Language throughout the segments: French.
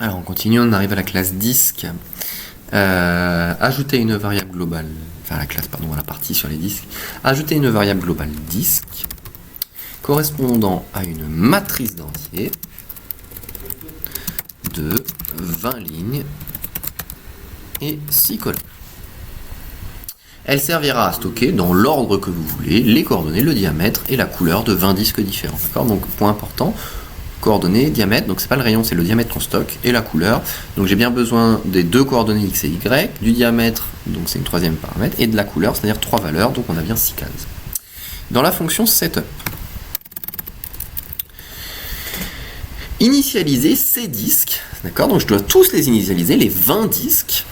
Alors on continue, on arrive à la classe disque. Ajouter une variable globale, enfin à la partie sur les disques. Ajouter une variable globale disque correspondant à une matrice d'entiers de 20 lignes et 6 colonnes. Elle servira à stocker dans l'ordre que vous voulez les coordonnées, le diamètre et la couleur de 20 disques différents. D'accord ? Donc point important, coordonnées, diamètre, donc c'est pas le rayon, c'est le diamètre qu'on stocke, et la couleur. Donc j'ai bien besoin des deux coordonnées x et y, du diamètre, donc c'est une troisième paramètre, et de la couleur, c'est-à-dire 3 valeurs, donc on a bien 6 cases. Dans la fonction setup, initialiser ces disques, d'accord, donc je dois tous les initialiser, les 20 disques,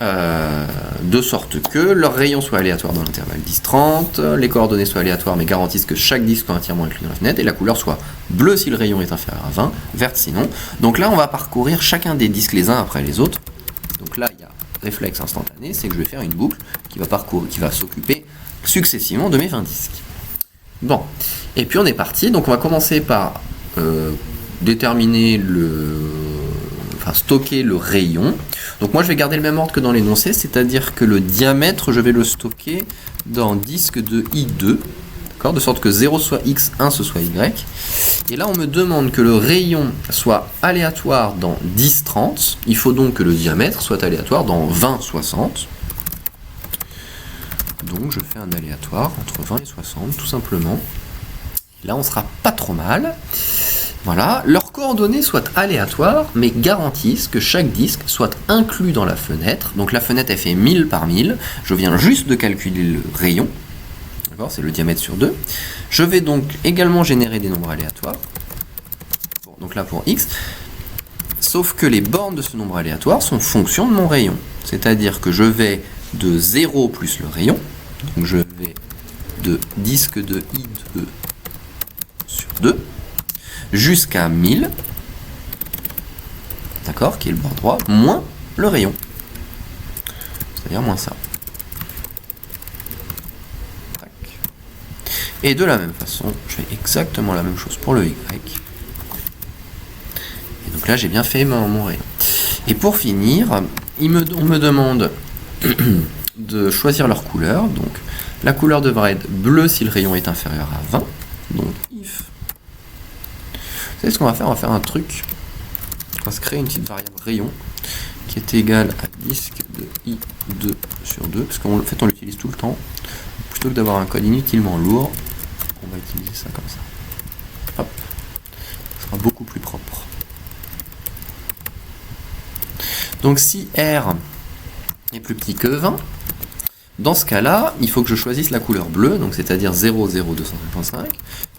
de sorte que leur rayon soit aléatoire dans l'intervalle 10-30, les coordonnées soient aléatoires mais garantissent que chaque disque soit entièrement inclus dans la fenêtre, et la couleur soit bleue si le rayon est inférieur à 20, verte sinon. Donc là on va parcourir chacun des disques les uns après les autres. Donc là il y a réflexe instantané, c'est que je vais faire une boucle qui va s'occuper successivement de mes 20 disques. Bon, et puis on est parti, donc on va commencer par déterminer stocker le rayon. Donc moi je vais garder le même ordre que dans l'énoncé, c'est-à-dire que le diamètre je vais le stocker dans disque de I2, d'accord, de sorte que 0 soit X, 1 ce soit Y. Et là on me demande que le rayon soit aléatoire dans 10-30, il faut donc que le diamètre soit aléatoire dans 20-60. Donc je fais un aléatoire entre 20 et 60 tout simplement. Et là on sera pas trop mal. Voilà, leurs coordonnées soient aléatoires, mais garantissent que chaque disque soit inclus dans la fenêtre. Donc la fenêtre, elle fait 1000 par 1000. Je viens juste de calculer le rayon. D'accord, c'est le diamètre sur 2. Je vais donc également générer des nombres aléatoires. Bon, donc là pour x. Sauf que les bornes de ce nombre aléatoire sont fonction de mon rayon. C'est-à-dire que je vais de 0 plus le rayon. Donc je vais de disque de I2 sur 2. Jusqu'à 1000, d'accord, qui est le bord droit, moins le rayon, c'est-à-dire moins ça. Tac. Et de la même façon, je fais exactement la même chose pour le Y. Et donc là, j'ai bien fait mon rayon. Et pour finir, on me demande de choisir leur couleur. Donc la couleur devra être bleue si le rayon est inférieur à 20. Donc if. Vous savez ce qu'on va faire ? On va faire un truc. On va se créer une petite variable rayon qui est égale à disque de I2 sur 2, parce qu'en fait on l'utilise tout le temps. Plutôt que d'avoir un code inutilement lourd, on va utiliser ça comme ça. Hop. Ça sera beaucoup plus propre. Donc si R est plus petit que 20, dans ce cas-là, il faut que je choisisse la couleur bleue, donc c'est-à-dire 0, 0, 255.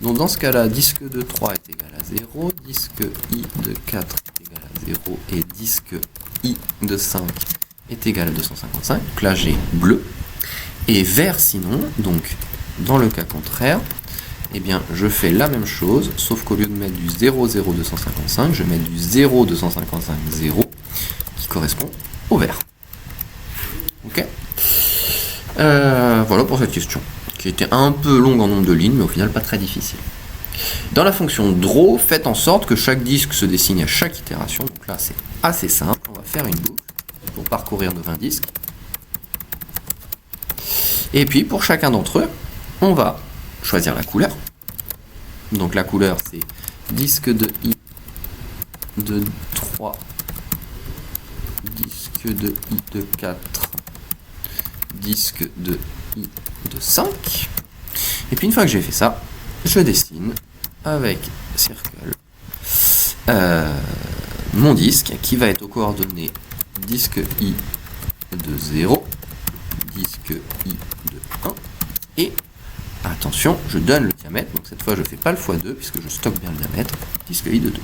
Donc dans ce cas-là, disque de 3 est égal à 0, disque I de 4 est égal à 0, et disque I de 5 est égal à 255. Donc là, j'ai bleu. Et vert sinon, donc dans le cas contraire, eh bien, je fais la même chose, sauf qu'au lieu de mettre du 0, 0, 255, je vais mettre du 0, 255, 0, qui correspond au vert. Ok ? Voilà pour cette question, qui était un peu longue en nombre de lignes, mais au final pas très difficile. Dans la fonction draw, faites en sorte que chaque disque se dessine à chaque itération. Donc là, c'est assez simple. On va faire une boucle pour parcourir nos 20 disques. Et puis, pour chacun d'entre eux, on va choisir la couleur. Donc la couleur, c'est disque de I de 3, disque de I de 4, disque de I de 5. Et puis une fois que j'ai fait ça, je dessine avec circle mon disque qui va être aux coordonnées disque I de 0, disque I de 1 et attention, je donne le diamètre, donc cette fois je ne fais pas le x2 puisque je stocke bien le diamètre, disque I de 2.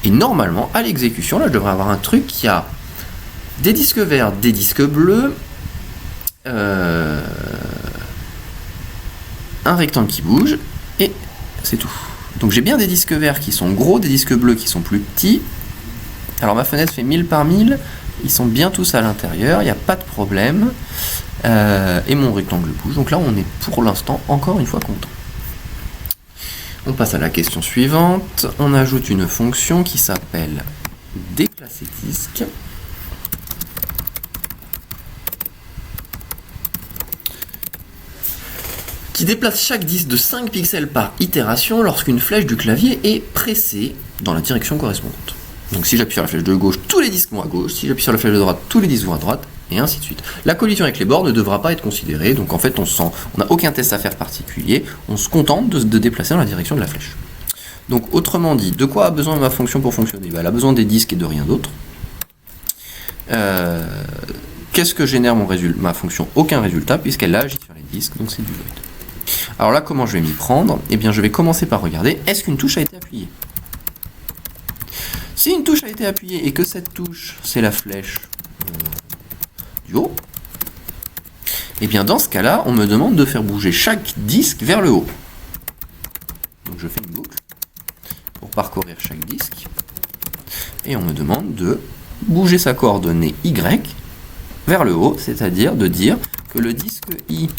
Et normalement, à l'exécution, là je devrais avoir un truc qui a des disques verts, des disques bleus, un rectangle qui bouge et c'est tout. Donc j'ai bien des disques verts qui sont gros, des disques bleus qui sont plus petits. Alors ma fenêtre fait 1000 par 1000, ils sont bien tous à l'intérieur, il n'y a pas de problème. Et mon rectangle bouge, donc là on est pour l'instant encore une fois content. On passe à la question suivante. On ajoute une fonction qui s'appelle déplacer disque. Qui déplace chaque disque de 5 pixels par itération lorsqu'une flèche du clavier est pressée dans la direction correspondante. Donc si j'appuie sur la flèche de gauche, tous les disques vont à gauche, si j'appuie sur la flèche de droite, tous les disques vont à droite, et ainsi de suite. La collision avec les bords ne devra pas être considérée, donc en fait on n'a aucun test à faire particulier, on se contente de déplacer dans la direction de la flèche. Donc autrement dit, de quoi a besoin ma fonction pour fonctionner ? Elle a besoin des disques et de rien d'autre. Qu'est-ce que génère ma fonction ? Aucun résultat, puisqu'elle agit sur les disques, donc c'est du void. Alors là, comment je vais m'y prendre ? Eh bien, je vais commencer par regarder, est-ce qu'une touche a été appuyée ? Si une touche a été appuyée et que cette touche, c'est la flèche du haut, eh bien, dans ce cas-là, on me demande de faire bouger chaque disque vers le haut. Donc, je fais une boucle pour parcourir chaque disque. Et on me demande de bouger sa coordonnée Y vers le haut, c'est-à-dire de dire que le disque I,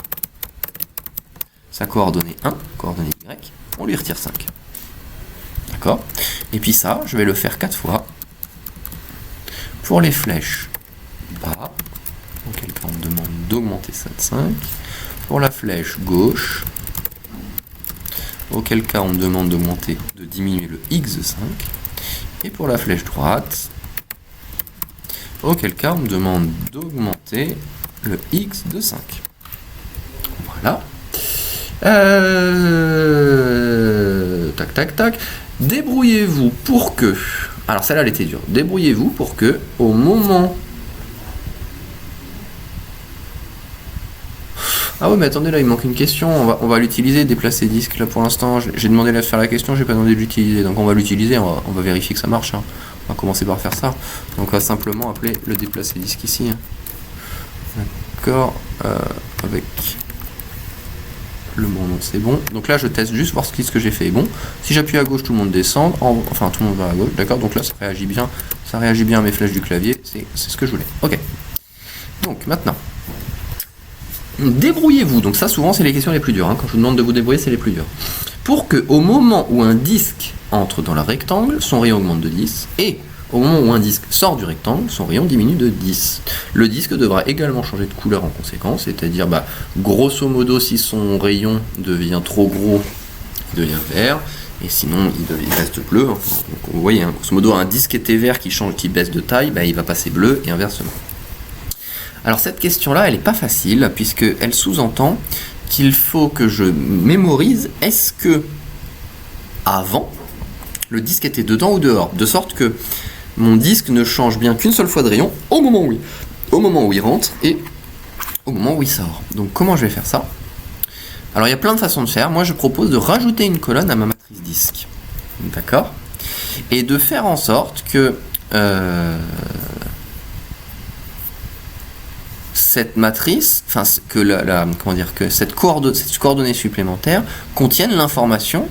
sa coordonnée 1, coordonnée Y, on lui retire 5. D'accord ? Et puis ça, je vais le faire 4 fois pour les flèches bas, auquel cas on me demande d'augmenter ça de 5. Pour la flèche gauche, auquel cas on me demande de diminuer le X de 5. Et pour la flèche droite, auquel cas on me demande d'augmenter le X de 5. Voilà. Tac, tac, tac. Débrouillez-vous pour que... Alors celle-là, elle était dure. Débrouillez-vous pour que, au moment... Ah ouais, mais attendez, là, il manque une question. On va l'utiliser, déplacer disque, là, pour l'instant. J'ai demandé de faire la question, j'ai pas demandé de l'utiliser. Donc on va l'utiliser, on va vérifier que ça marche. Hein. On va commencer par faire ça. Donc on va simplement appeler le déplacer disque ici. D'accord. Avec... le bon nom, c'est bon. Donc là, je teste juste voir ce que j'ai fait est bon. Si j'appuie à gauche, tout le monde descend. Enfin, tout le monde va à gauche. D'accord. Donc là, ça réagit bien. Ça réagit bien à mes flèches du clavier. C'est ce que je voulais. Ok. Donc maintenant, débrouillez-vous. Donc ça, souvent, c'est les questions les plus dures. Hein. Quand je vous demande de vous débrouiller, c'est les plus dures. Pour que, au moment où un disque entre dans le rectangle, son rayon augmente de 10 et au moment où un disque sort du rectangle, son rayon diminue de 10. Le disque devra également changer de couleur en conséquence, c'est-à-dire, grosso modo, si son rayon devient trop gros, il devient vert, et sinon, il reste bleu. Donc, vous voyez, hein, grosso modo, un disque était vert qui baisse de taille, il va passer bleu, et inversement. Alors, cette question-là, elle n'est pas facile, puisqu'elle sous-entend qu'il faut que je mémorise, est-ce que, avant, le disque était dedans ou dehors, de sorte que mon disque ne change bien qu'une seule fois de rayon au moment où il rentre et au moment où il sort. Donc comment je vais faire ça ? Alors il y a plein de façons de faire. Moi je propose de rajouter une colonne à ma matrice disque. D'accord ? Et de faire en sorte que cette matrice, que cette coordonnée supplémentaire contienne l'information,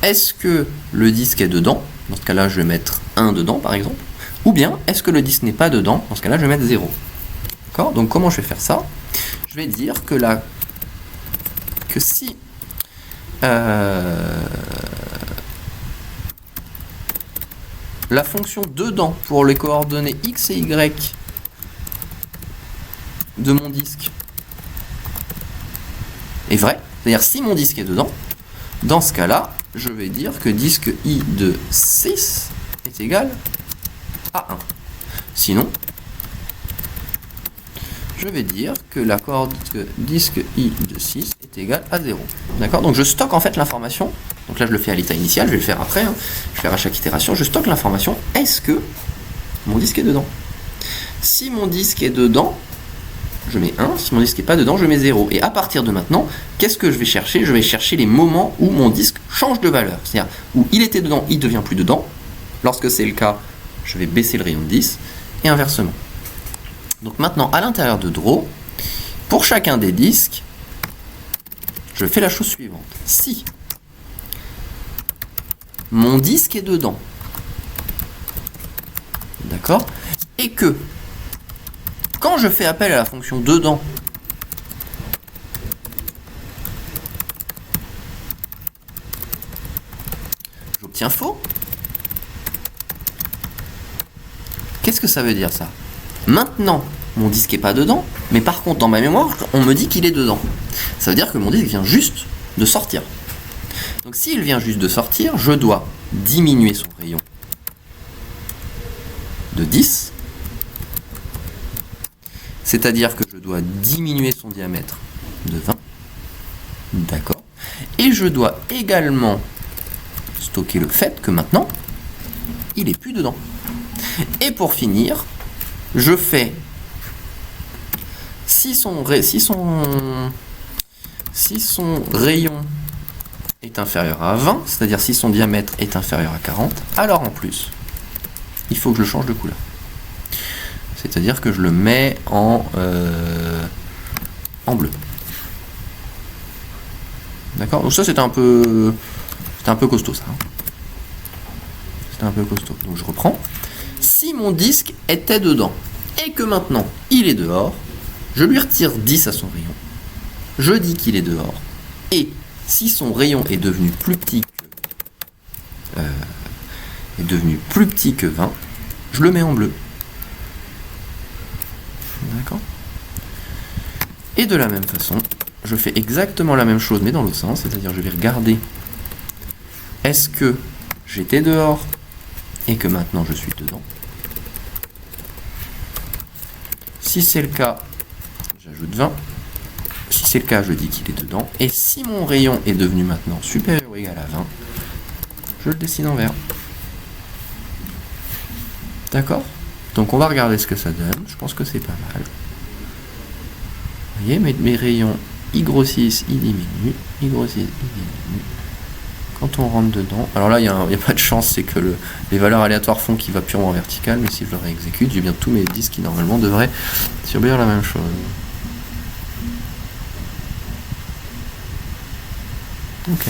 est-ce que le disque est dedans ? Dans ce cas-là, je vais mettre 1 dedans, par exemple. Ou bien, est-ce que le disque n'est pas dedans ? Dans ce cas-là, je vais mettre 0. D'accord ? Donc, comment je vais faire ça ? Je vais dire que si la fonction dedans pour les coordonnées x et y de mon disque est vraie, c'est-à-dire si mon disque est dedans, dans ce cas-là, je vais dire que disque i de 6 est égal à 1. Sinon, je vais dire que la coordonnée disque i de 6 est égal à 0. D'accord ? Donc je stocke en fait l'information. Donc là, je le fais à l'état initial, je vais le faire après. Je vais le faire à chaque itération. Je stocke l'information. Est-ce que mon disque est dedans ? Si mon disque est dedans, je mets 1, si mon disque n'est pas dedans, je mets 0. Et à partir de maintenant, qu'est-ce que je vais chercher ? Je vais chercher les moments où mon disque change de valeur. C'est-à-dire où il était dedans, il ne devient plus dedans. Lorsque c'est le cas, je vais baisser le rayon de 10, et inversement. Donc maintenant, à l'intérieur de Draw, pour chacun des disques, je fais la chose suivante. Si mon disque est dedans, d'accord, et que quand je fais appel à la fonction dedans, Tiens, faux. Qu'est-ce que ça veut dire ça? Maintenant, mon disque n'est pas dedans, mais par contre, dans ma mémoire, on me dit qu'il est dedans. Ça veut dire que mon disque vient juste de sortir. Donc s'il vient juste de sortir, je dois diminuer son rayon de 10. C'est-à-dire que je dois diminuer son diamètre de 20. D'accord. Et je dois également stocker le fait que maintenant, il n'est plus dedans. Et pour finir, je fais si son rayon est inférieur à 20, c'est-à-dire si son diamètre est inférieur à 40, alors en plus, il faut que je le change de couleur. C'est-à-dire que je le mets en bleu. D'accord? Donc ça c'était un peu costaud ça. C'était un peu costaud. Donc je reprends. Si mon disque était dedans et que maintenant il est dehors, je lui retire 10 à son rayon. Je dis qu'il est dehors. Et si son rayon est devenu plus petit que 20, je le mets en bleu. D'accord? Et de la même façon, je fais exactement la même chose mais dans l'autre sens, c'est-à-dire je vais regarder est-ce que j'étais dehors et que maintenant je suis dedans. Si c'est le cas, j'ajoute 20. Si c'est le cas, je dis qu'il est dedans. Et si mon rayon est devenu maintenant supérieur ou égal à 20, je le dessine en vert. D'accord? Donc on va regarder ce que ça donne. Je pense que c'est pas mal. Vous voyez, mes rayons, ils grossissent, ils diminuent. Ils grossissent, ils diminuent. Quand on rentre dedans, alors là il n'y a pas de chance, c'est que les valeurs aléatoires font qu'il va purement en vertical, mais si je le réexécute, j'ai bien tous mes disques qui normalement devraient subir la même chose. Ok,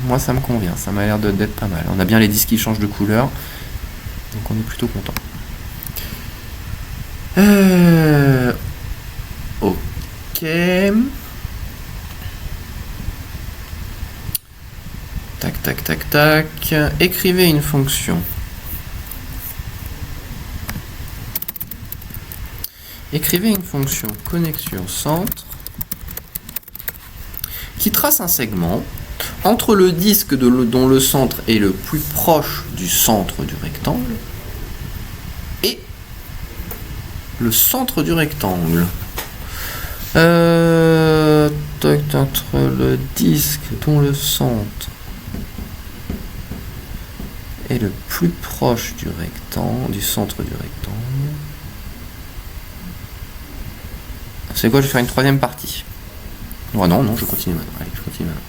moi ça me convient, ça m'a l'air d'être pas mal. On a bien les disques qui changent de couleur, donc on est plutôt content. Ok. Tac, tac, tac, tac. Écrivez une fonction. Écrivez une fonction connexion centre qui trace un segment entre le disque dont le centre est le plus proche du centre du rectangle et le centre du rectangle. Entre le disque dont le centre est le plus proche du rectangle, du centre du rectangle. C'est quoi? Je vais faire une troisième partie. Oh non, je continue maintenant. Allez, je continue maintenant.